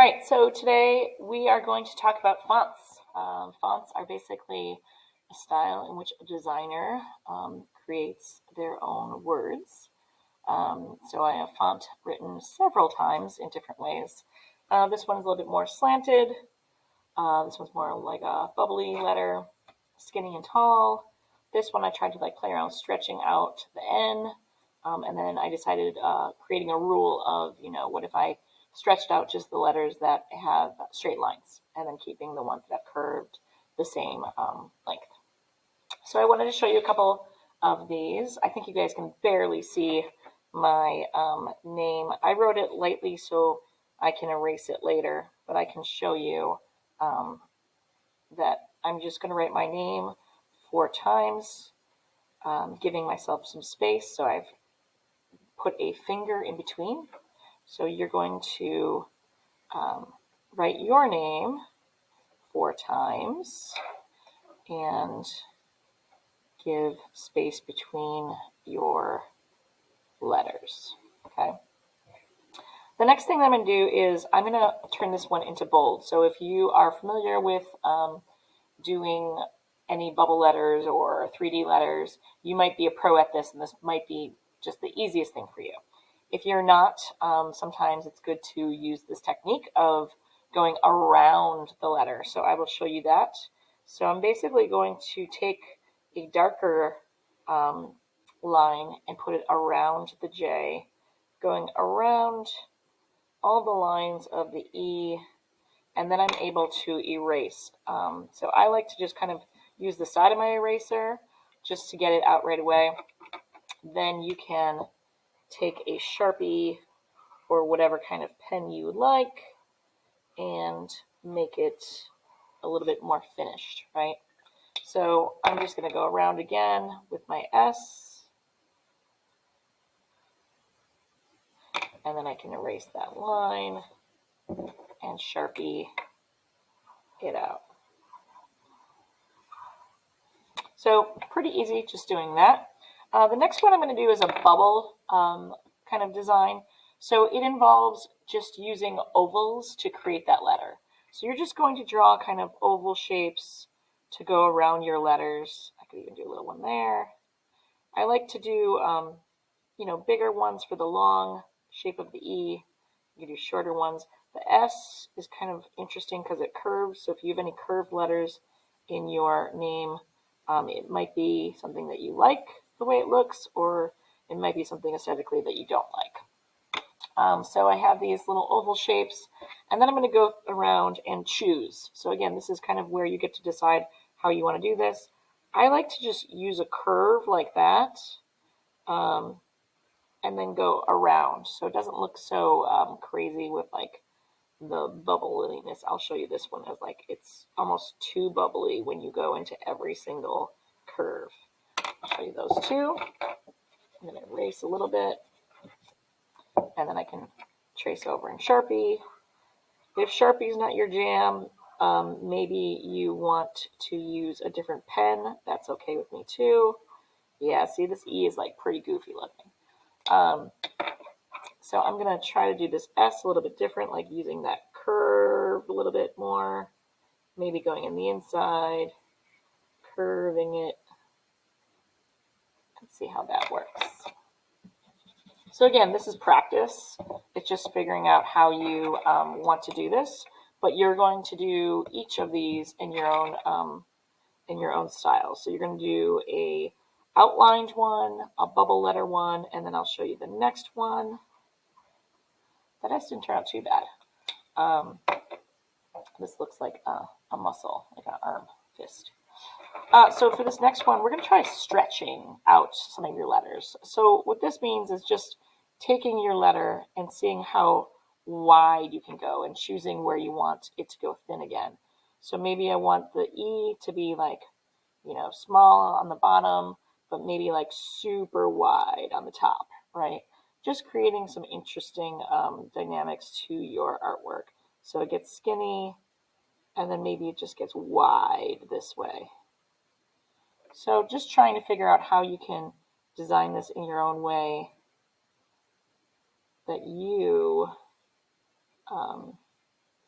All right, so today we are going to talk about fonts. Fonts are basically a style in which a designer creates their own words. So I have font written several times in different ways. This one's a little bit more slanted. This one's more like a bubbly letter, skinny and tall. This one I tried to play around stretching out the N, and then I decided creating a rule of what if I stretched out just the letters that have straight lines, and then keeping the ones that have curved the same length. So I wanted to show you a couple of these. I think you guys can barely see my name. I wrote it lightly so I can erase it later, but I can show you um, that I'm just going to write my name 4 times, giving myself some space. So I've put a finger in between. So you're going to write your name 4 times and give space between your letters. Okay. The next thing I'm going to do is I'm going to turn this one into bold. So if you are familiar with doing any bubble letters or 3D letters, you might be a pro at this, and this might be just the easiest thing for you. If you're not, sometimes it's good to use this technique of going around the letter. So I will show you that. So I'm basically going to take a darker line and put it around the J, going around all the lines of the E, and then I'm able to erase. So I like to just kind of use the side of my eraser just to get it out right away. Then you can take a Sharpie or whatever kind of pen you would like and make it a little bit more finished, right? So I'm just going to go around again with my S, and then I can erase that line and Sharpie it out. So pretty easy just doing that. The next one I'm going to do is a bubble kind of design. So it involves just using ovals to create that letter. So you're just going to draw kind of oval shapes to go around your letters. I could even do a little one there. I like to do, bigger ones for the long shape of the E. You can do shorter ones. The S is kind of interesting because it curves. So if you have any curved letters in your name, it might be something that you like the way it looks, or it might be something aesthetically that you don't like. So I have these little oval shapes, and then I'm going to go around and choose. So again, this is kind of where you get to decide how you want to do this. I like to just use a curve like that, and then go around. So it doesn't look so crazy with the bubbliness. I'll show you this one as it's almost too bubbly when you go into every single curve. I'll show you those two. I'm going to erase a little bit, and then I can trace over in Sharpie. If Sharpie's not your jam, maybe you want to use a different pen. That's okay with me too. Yeah, see, this E is pretty goofy looking. So I'm going to try to do this S a little bit different, like using that curve a little bit more, maybe going in the inside, curving it. Let's see how that works. So again, this is practice. It's just figuring out how you want to do this, but you're going to do each of these in your own style. So you're going to do a outlined one, a bubble letter one, and then I'll show you the next one. That S didn't turn out too bad. This looks like a muscle, like an arm, fist. So for this next one, we're going to try stretching out some of your letters. So what this means is just taking your letter and seeing how wide you can go and choosing where you want it to go thin again. So maybe I want the E to be small on the bottom, but maybe super wide on the top, right? Just creating some interesting dynamics to your artwork. So it gets skinny, and then maybe it just gets wide this way. So just trying to figure out how you can design this in your own way that you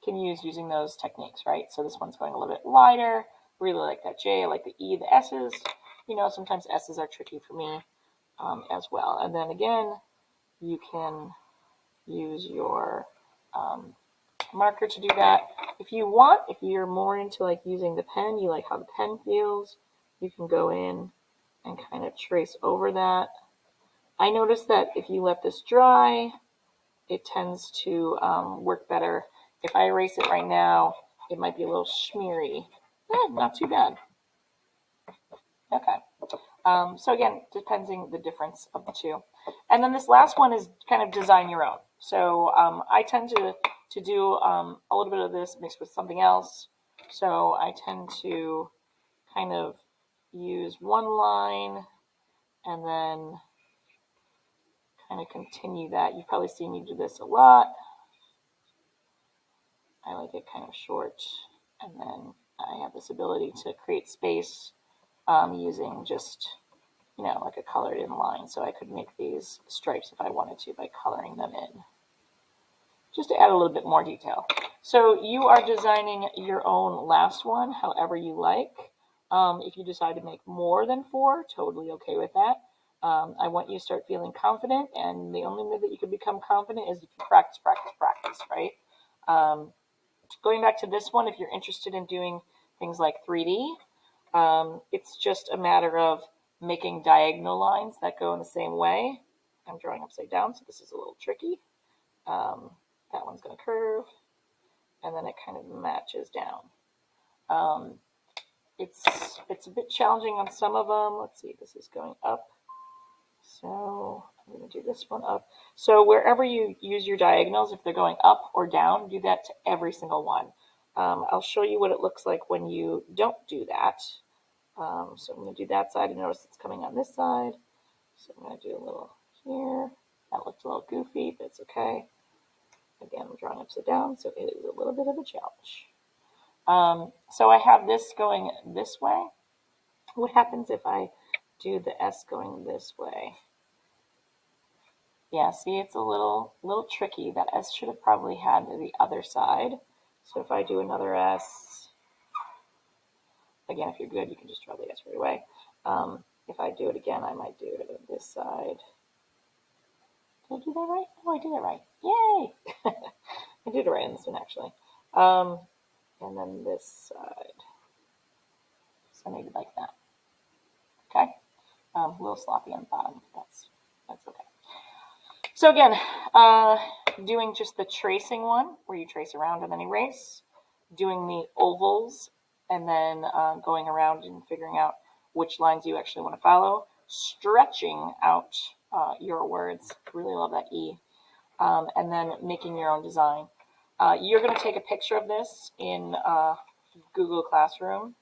can use using those techniques, right? So this one's going a little bit wider. Really like that J. I like the E, the S's. You know, sometimes S's are tricky for me as well. And then again, you can use your marker to do that. If you want, if you're more into like using the pen, you like how the pen feels, you can go in and kind of trace over that. I noticed that if you let this dry, it tends to work better. If I erase it right now, it might be a little smeary. Not too bad. Okay. So again, depending the difference of the two. And then this last one is kind of design your own. So I tend to do a little bit of this mixed with something else. So I tend to kind of use one line and then kind of continue that. You've probably seen me do this a lot. I like it kind of short, and then I have this ability to create space using just, you know, like a colored in line. So I could make these stripes if I wanted to by coloring them in, just to add a little bit more detail. So you are designing your own last one however you like. If you decide to make more than 4, totally okay with that. I want you to start feeling confident, and the only way that you can become confident is if you practice, right? Going back to this one, if you're interested in doing things like 3D, it's just a matter of making diagonal lines that go in the same way. I'm drawing upside down, so this is a little tricky. That one's going to curve, and then it kind of matches down. It's a bit challenging on some of them. Let's see, this is going up. So I'm going to do this one up. So wherever you use your diagonals, if they're going up or down, do that to every single one. I'll show you what it looks like when you don't do that. So I'm going to do that side, and notice it's coming on this side. So I'm going to do a little here. That looked a little goofy, but it's okay. Again, I'm drawing upside down, so it is a little bit of a challenge. So I have this going this way. What happens if I do the S going this way? Yeah, see, it's a little tricky. That S should have probably had the other side. So if I do another S, again, if you're good, you can just draw the S right away. If I do it again, I might do it on this side. Did I do that right? Oh, I did it right. Yay! I did it right on this one, actually. And then this side. So maybe like that. Okay? A little sloppy on the bottom. That's okay. So again, doing just the tracing one, where you trace around and then erase. Doing the ovals, and then going around and figuring out which lines you actually want to follow. Stretching out your words. Really love that E. And then making your own design. You're going to take a picture of this in Google Classroom.